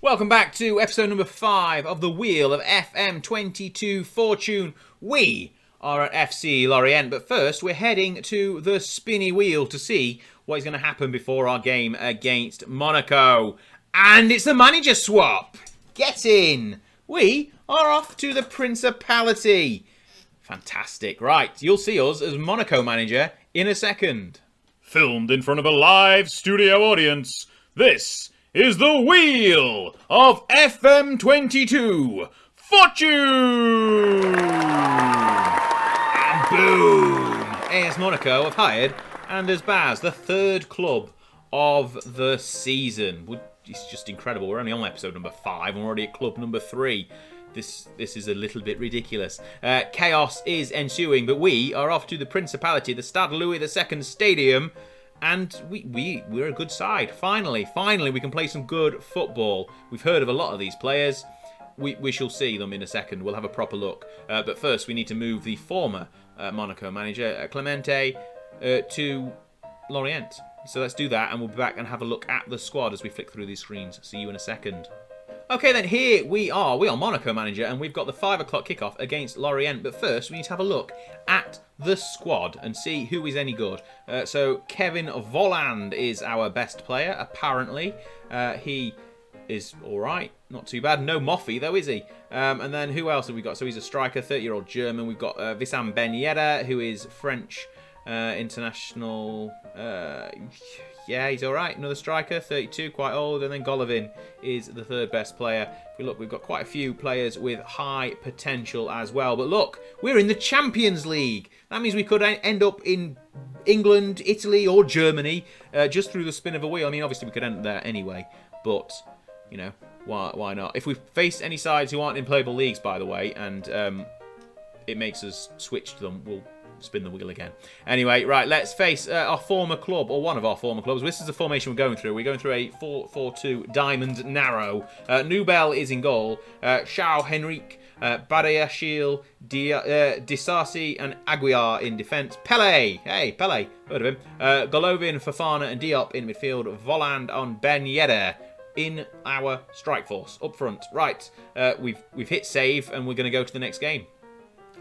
Welcome back to episode number 5 of the Wheel of FM22 Fortune. We are at FC Lorient, but first we're heading to the spinny wheel to see what is going to happen before our game against Monaco. And it's the manager swap. Get in. We are off to the Principality. Fantastic. Right, you'll see us as Monaco manager in a second. Filmed in front of a live studio audience, this is the Wheel of FM22 Fortune! And boom! AS Monaco have hired Anderzbaz, the third club of the season. It's just incredible. We're only on episode number 5 and we're already at club number 3. This is a little bit ridiculous. Chaos is ensuing, but we are off to the Principality, the Stade Louis II Stadium. And we're a good side. Finally, we can play some good football. We've heard of a lot of these players. We shall see them in a second. We'll have a proper look. But first, we need to move the former Monaco manager, Clemente, to Lorient. So let's do that, and we'll be back and have a look at the squad as we flick through these screens. See you in a second. Okay, then here we are. We are Monaco manager, and we've got the 5 o'clock kickoff against Lorient. But first, we need to have a look at the squad and see who is any good. So Kevin Volland is our best player, apparently. He is all right, not too bad. No Moffy, though, is he? And then who else have we got? So he's a striker, 30-year-old German. We've got Wissam Ben Yedder, who is French international. Yeah, he's all right. Another striker, 32, quite old. And then Golovin is the third best player. If we look, we've got quite a few players with high potential as well. But look, we're in the Champions League. That means we could end up in England, Italy, or Germany just through the spin of a wheel. I mean, obviously we could end up there anyway, but you know, why not? If we face any sides who aren't in playable leagues, by the way, and it makes us switch to them, we'll spin the wheel again. Anyway, right, let's face our former club, or one of our former clubs. This is the formation we're going through. We're going through a 4-4-2 diamond narrow. Nubel is in goal. Xiao Henrique, Badiashile, Disasi, and Aguiar in defence. Pele, hey, Pele, heard of him. Golovin, Fofana, and Diop in midfield. Volland on Ben Yedder in our strike force up front. Right, we've hit save, and we're going to go to the next game.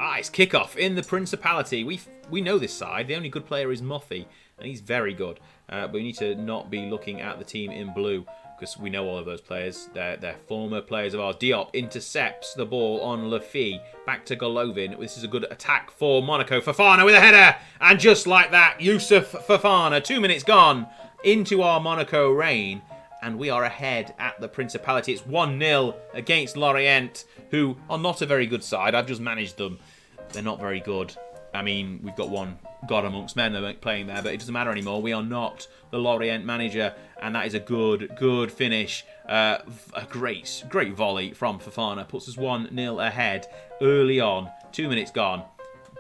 It's kickoff in the Principality. We know this side. The only good player is Moffy, and he's very good. But we need to not be looking at the team in blue because we know all of those players. They're former players of ours. Diop intercepts the ball on Lafi. Back to Golovin. This is a good attack for Monaco. Fofana with a header. And just like that, Yusuf Fofana, 2 minutes gone, into our Monaco reign. And we are ahead at the Principality. It's 1-0 against Lorient, who are not a very good side. I've just managed them. They're not very good. I mean, we've got one God amongst men playing there, but it doesn't matter anymore. We are not the Lorient manager, and that is a good finish. A great volley from Fofana. Puts us 1-0 ahead early on. 2 minutes gone.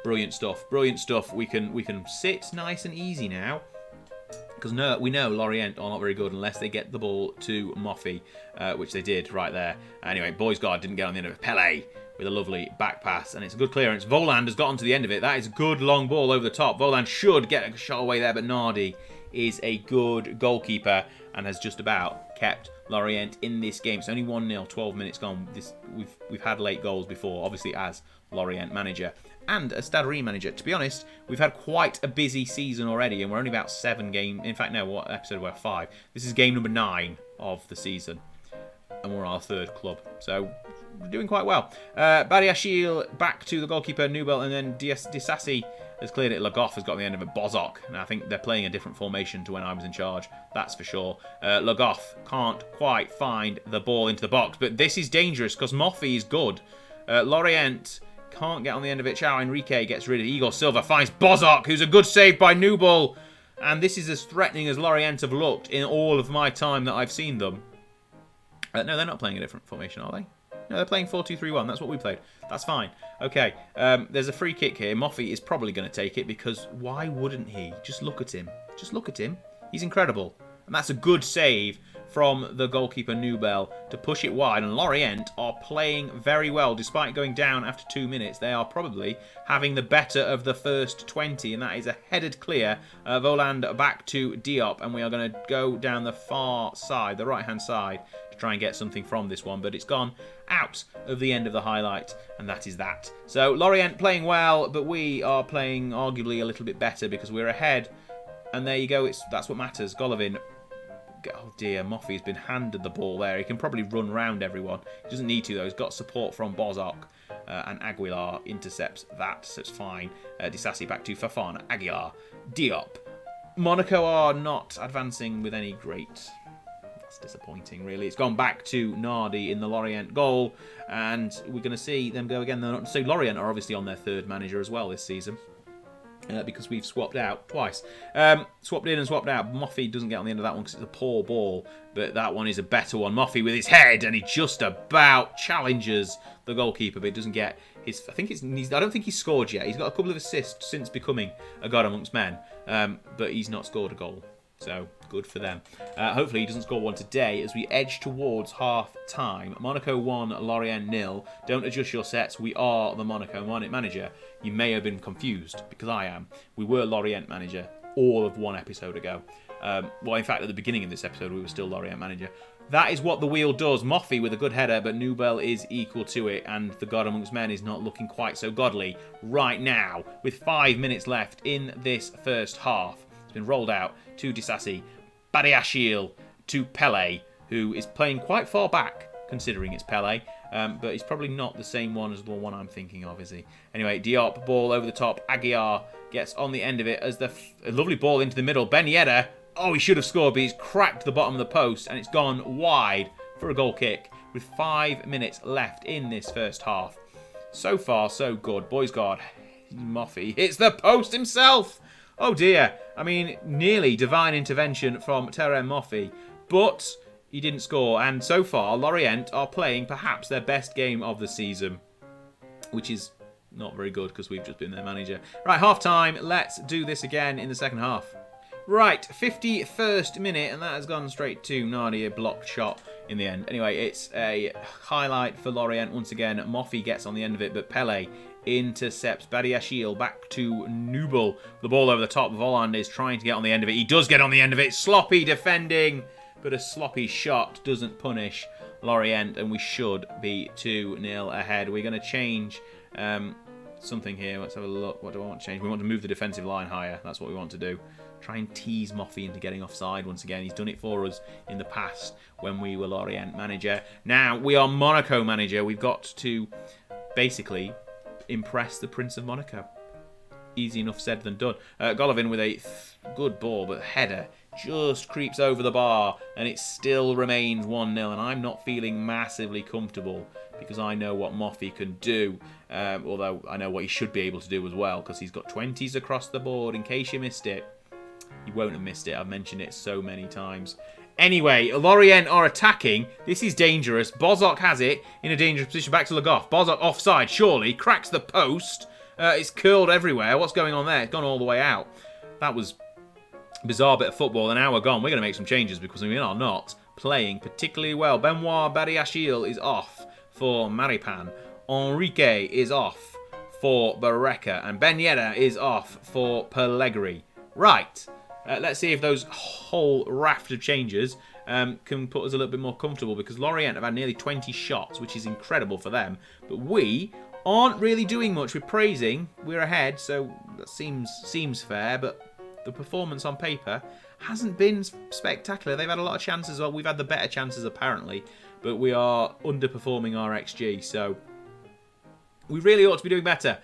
Brilliant stuff. We can sit nice and easy now. Because we know Lorient are not very good unless they get the ball to Moffy, which they did right there. Anyway, Boys Guard didn't get on the end of it. Pele with a lovely back pass, and it's a good clearance. Volland has got onto the end of it. That is a good long ball over the top. Volland should get a shot away there, but Nardi is a good goalkeeper and has just about kept Lorient in this game. It's only 1-0, 12 minutes gone. We've had late goals before, obviously as Lorient manager. And as Stade Reims manager, to be honest, we've had quite a busy season already, and we're only about 7 games. In fact, no, what episode we're 5? This is game number 9 of the season, and we're our 3rd club, so we're doing quite well. Badiashile back to the goalkeeper Nubel, and then Disasi has cleared it. Lagoff has got on the end of it. Bozok, and I think they're playing a different formation to when I was in charge. That's for sure. Lagoff can't quite find the ball into the box, but this is dangerous because Moffy is good. Lorient can't get on the end of it. Xiao Enrique gets rid of it. Igor Silva finds Bozok, who's a good save by Nubel. And this is as threatening as Lorient have looked in all of my time that I've seen them. No, they're not playing a different formation, are they? No, they're playing 4-2-3-1. That's what we played. That's fine. Okay, there's a free kick here. Moffy is probably going to take it because why wouldn't he? Just look at him. Just look at him. He's incredible. And that's a good save from the goalkeeper Nubel to push it wide, and Lorient are playing very well despite going down after 2 minutes. They are probably having the better of the first 20, and that is a headed clear. Volland back to Diop, and we are going to go down the far side, the right hand side, to try and get something from this one, but it's gone out of the end of the highlight, and that is that. So Lorient playing well, but we are playing arguably a little bit better because we're ahead, and there you go. That's what matters. Golovin. Oh dear, Moffy's been handed the ball there. He can probably run round everyone. He doesn't need to though. He's got support from Bozok, and Aguilar intercepts that, so it's fine. Disasi back to Fafana, Aguilar, Diop. Monaco are not advancing with any great... That's disappointing, really. It's gone back to Nardi in the Lorient goal, and we're going to see them go again. So Lorient are obviously on their third manager as well this season. Because we've swapped out twice. Swapped in and swapped out. Moffy doesn't get on the end of that one because it's a poor ball. But that one is a better one. Moffy with his head, and he just about challenges the goalkeeper, but he doesn't get his... I don't think he's scored yet. He's got a couple of assists since becoming a god amongst men. But he's not scored a goal. So, good for them. Hopefully he doesn't score one today as we edge towards half-time. Monaco 1, Lorient 0. Don't adjust your sets. We are the Monaco manager. You may have been confused, because I am. We were Lorient manager all of one episode ago. Well, in fact, at the beginning of this episode, we were still Lorient manager. That is what the wheel does. Moffy with a good header, but Nubel is equal to it, and the god amongst men is not looking quite so godly right now, with 5 minutes left in this first half. It's been rolled out to Disasi, Badiashile to Pele, who is playing quite far back, considering it's Pele, but he's probably not the same one as the one I'm thinking of, is he? Anyway, Diop, ball over the top. Aguiar gets on the end of it as a lovely ball into the middle. Ben Yedder, oh, he should have scored, but he's cracked the bottom of the post, and it's gone wide for a goal kick with 5 minutes left in this first half. So far, so good. Boys guard, Moffy hits the post himself. Oh dear, I mean, nearly divine intervention from Terem Moffy, but he didn't score, and so far, Lorient are playing perhaps their best game of the season, which is not very good because we've just been their manager. Right, half-time, let's do this again in the second half. Right, 51st minute, and that has gone straight to Nardi, a blocked shot in the end. Anyway, it's a highlight for Lorient once again. Moffy gets on the end of it, but Pele intercepts Badiashile back to Nubel. The ball over the top. Volland is trying to get on the end of it. He does get on the end of it. Sloppy defending, but a sloppy shot doesn't punish Lorient, and we should be 2-0 ahead. We're going to change something here. Let's have a look. What do I want to change? We want to move the defensive line higher. That's what we want to do. Try and tease Moffy into getting offside once again. He's done it for us in the past when we were Lorient manager. Now, we are Monaco manager. We've got to basically impress the Prince of Monaco. Easy enough said than done. Golovin with a good ball, but header just creeps over the bar, and it still remains 1-0, and I'm not feeling massively comfortable because I know what Moffy can do, although I know what he should be able to do as well, because he's got 20s across the board. In case you missed it, you won't have missed it. I've mentioned it so many times. Anyway, Lorient are attacking. This is dangerous. Bozok has it in a dangerous position. Back to Le Goff. Bozok offside, surely. Cracks the post. It's curled everywhere. What's going on there? It's gone all the way out. That was a bizarre bit of football. And now we're gone. We're going to make some changes because we are not playing particularly well. Benoit Badiashile is off for Maripan. Enrique is off for Barreca. And Ben Yedder is off for Pellegrini. Right. Let's see if those whole raft of changes can put us a little bit more comfortable, because Lorient have had nearly 20 shots, which is incredible for them. But we aren't really doing much. We're praising. We're ahead, so that seems fair. But the performance on paper hasn't been spectacular. They've had a lot of chances. Well, we've had the better chances, apparently. But we are underperforming our XG, so we really ought to be doing better.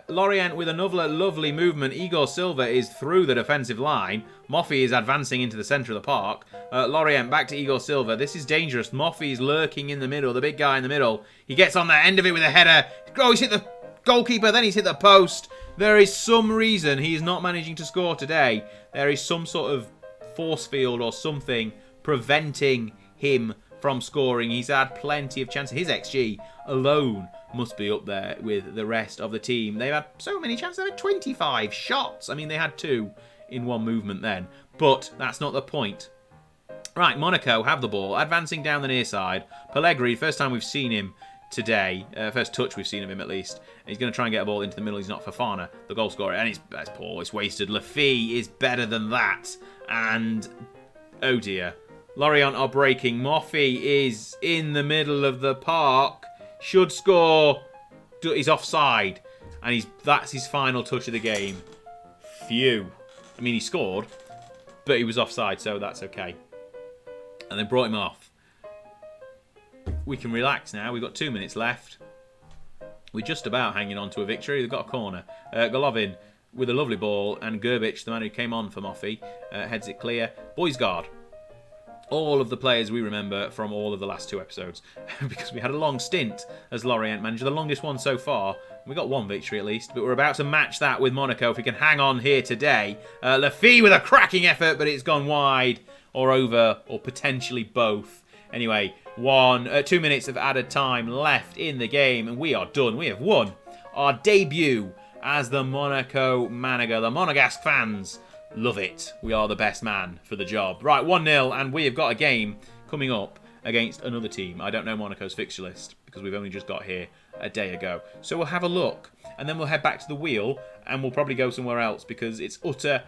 Lorient with another lovely movement. Igor Silva is through the defensive line. Moffy is advancing into the centre of the park. Lorient back to Igor Silva. This is dangerous. Moffy is lurking in the middle, the big guy in the middle. He gets on the end of it with a header. Oh, he's hit the goalkeeper, then he's hit the post. There is some reason he is not managing to score today. There is some sort of force field or something preventing him from scoring. He's had plenty of chances. His XG alone must be up there with the rest of the team. They've had so many chances. They've had 25 shots. I mean, they had 2 in one movement then. But that's not the point. Right, Monaco have the ball, advancing down the near side. Pellegrini, first time we've seen him today. First touch we've seen of him, at least. He's going to try and get a ball into the middle. He's not Fafana, the goal scorer. And that's poor. It's wasted. Lafille is better than that. And, oh dear. Lorient are breaking. Moffey is in the middle of the park. Should score. He's offside. And that's his final touch of the game. Phew. I mean, he scored, but he was offside, so that's okay. And they brought him off. We can relax now. We've got 2 minutes left. We're just about hanging on to a victory. They've got a corner. Golovin with a lovely ball, and Gerbic, the man who came on for Moffey, heads it clear. Boys guard. All of the players we remember from all of the last 2 episodes, because we had a long stint as Lorient manager, the longest one so far. We got 1 victory at least, but we're about to match that with Monaco if we can hang on here today. Lafille with a cracking effort, but it's gone wide or over, or potentially both. Anyway, 2 minutes of added time left in the game, and we are done. We have won our debut as the Monaco manager. The Monegasque fans love it. We are the best man for the job. Right, 1-0, and we have got a game coming up against another team. I don't know Monaco's fixture list because we've only just got here a day ago. So we'll have a look, and then we'll head back to the wheel, and we'll probably go somewhere else because it's utter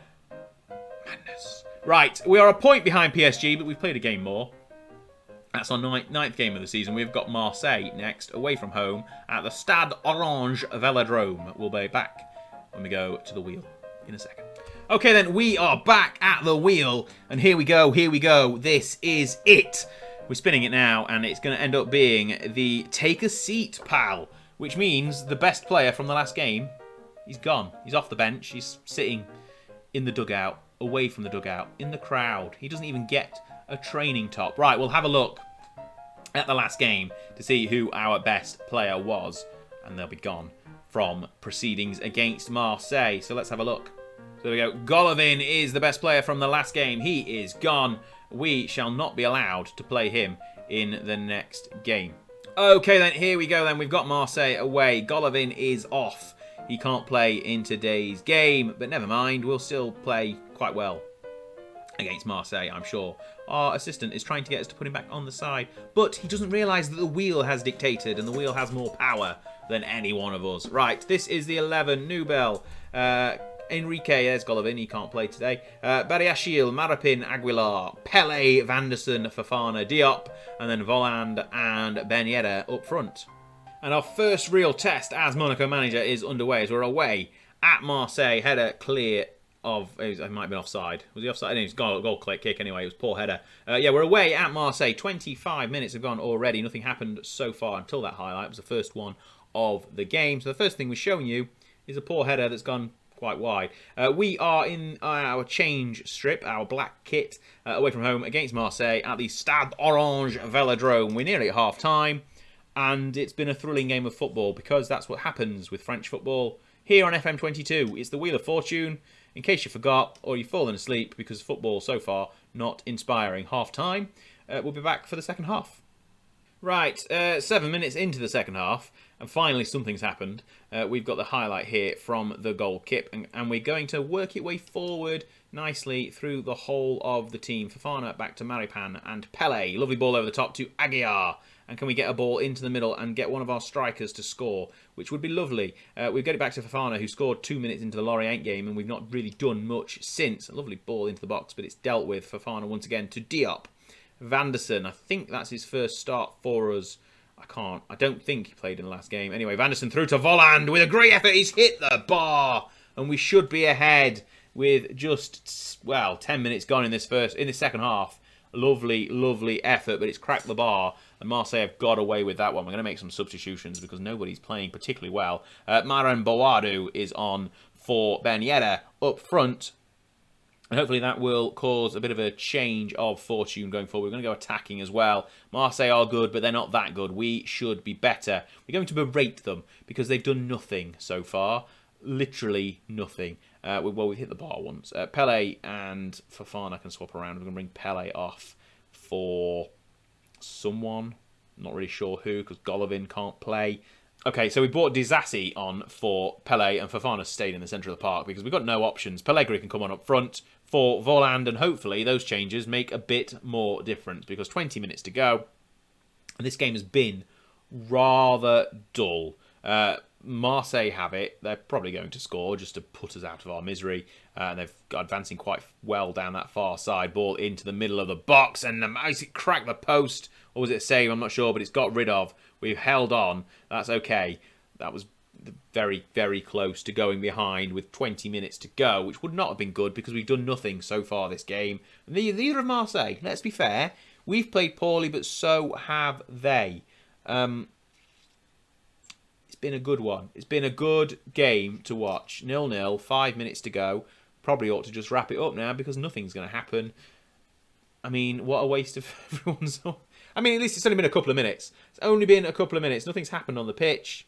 madness. Right, we are a point behind PSG, but we've played a game more. That's our ninth game of the season. We've got Marseille next, away from home, at the Stade Orange Velodrome. We'll be back when we go to the wheel in a second. Okay then, we are back at the wheel, and here we go, this is it. We're spinning it now, and it's going to end up being the take a seat, pal, which means the best player from the last game, he's gone. He's off the bench, he's sitting in the dugout, away from the dugout, in the crowd. He doesn't even get a training top. Right, we'll have a look at the last game to see who our best player was, and they'll be gone from proceedings against Marseille. So let's have a look. So there we go. Golovin is the best player from the last game. He is gone. We shall not be allowed to play him in the next game. Okay then, here we go then. We've got Marseille away. Golovin is off. He can't play in today's game, but never mind. We'll still play quite well against Marseille, I'm sure. Our assistant is trying to get us to put him back on the side, but he doesn't realise that the wheel has dictated, and the wheel has more power than any one of us. Right, this is the 11. Nubel. Enrique, there's Golovin, he can't play today. Bariashil, Marapin, Aguilar, Pele, Vanderson, Fofana, Diop, and then Voland and Ben Yedder up front. And our first real test as Monaco manager is underway as we're away at Marseille. Header clear of... It might have been offside. Was he offside? No, it was goal kick anyway. It was poor header. Yeah, we're away at Marseille. 25 minutes have gone already. Nothing happened so far until that highlight. It was the first one of the game. So the first thing we're showing you is a poor header that's gone quite wide. We are in our change strip, our black kit, away from home against Marseille at the Stade Orange Velodrome. We're nearly at half-time, and it's been a thrilling game of football because that's what happens with French football here on FM22. It's the Wheel of Fortune, in case you forgot or you've fallen asleep, because football so far not inspiring. Half-time. We'll be back for the second half. Right, 7 minutes into the second half, and finally something's happened. We've got the highlight here from the goal kick, and we're going to work it way forward nicely through the whole of the team. Fofana back to Maripan and Pele. Lovely ball over the top to Aguilar. And can we get a ball into the middle and get one of our strikers to score, which would be lovely. We get it back to Fofana, who scored 2 minutes into the Lorient game, and we've not really done much since. A lovely ball into the box, but it's dealt with. Fofana once again to Diop. Vanderson, I think that's his first start for us. I don't think he played in the last game. Anyway, Vanderson through to Voland with a great effort. He's hit the bar, and we should be ahead with just, well, 10 minutes gone in this second half. Lovely, lovely effort, but it's cracked the bar, and Marseille have got away with that one. We're going to make some substitutions because nobody's playing particularly well. Maran Boadu is on for Ben Yedder up front. And hopefully that will cause a bit of a change of fortune going forward. We're going to go attacking as well. Marseille are good, but they're not that good. We should be better. We're going to berate them because they've done nothing so far. Literally nothing. Well, we've hit the bar once. Pele and Fofana can swap around. We're going to bring Pele off for someone. Not really sure who, because Golovin can't play. Okay, so we brought Disasi on for Pele, and Fofana stayed in the centre of the park because we've got no options. Pellegrini can come on up front for Voland, and hopefully those changes make a bit more difference because 20 minutes to go, and this game has been rather dull. Marseille have it. They're probably going to score just to put us out of our misery. And they've got advancing quite well down that far side. Ball into the middle of the box, and the mouse, it cracked the post. Or was it a save? I'm not sure, but it's got rid of. We've held on. That's okay. That was very, very close to going behind with 20 minutes to go, which would not have been good because we've done nothing so far this game. Neither have Marseille. Let's be fair. We've played poorly, but so have they. It's been a good one. It's been a good game to watch. 0-0, 5 minutes to go. Probably ought to just wrap it up now because nothing's going to happen. I mean, what a waste of everyone's... I mean, at least it's only been a couple of minutes. It's only been a couple of minutes. Nothing's happened on the pitch.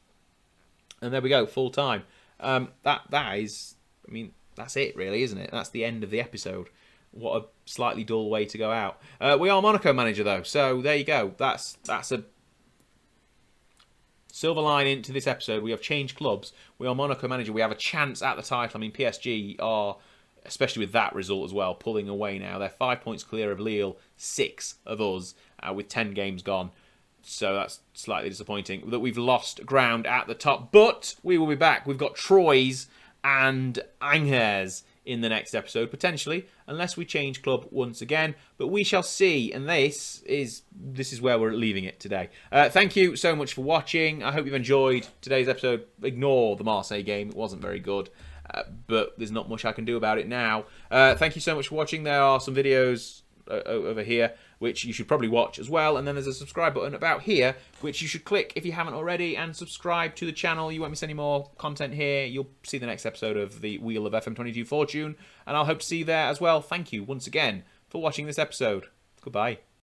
And there we go, full time. That is... I mean, that's it, really, isn't it? That's the end of the episode. What a slightly dull way to go out. We are Monaco manager, though. So, there you go. That's a... silver lining to this episode. We have changed clubs. We are Monaco manager. We have a chance at the title. I mean, PSG are, especially with that result as well, pulling away now. They're 5 points clear of Lille, 6 of us, with 10 games gone. So that's slightly disappointing that we've lost ground at the top. But we will be back. We've got Troyes and Anderz in the next episode, potentially, unless we change club once again. But we shall see, and this is where we're leaving it today. Thank you so much for watching. I hope you've enjoyed today's episode. Ignore the Marseille game. It wasn't very good, but there's not much I can do about it now. Thank you so much for watching. There are some videos over here which you should probably watch as well, and then there's a subscribe button about here which you should click if you haven't already and subscribe to the channel. You won't miss any more content here. You'll see the next episode of the Wheel of FM22 Fortune, and I'll hope to see you there as well. Thank you once again for watching this episode. Goodbye.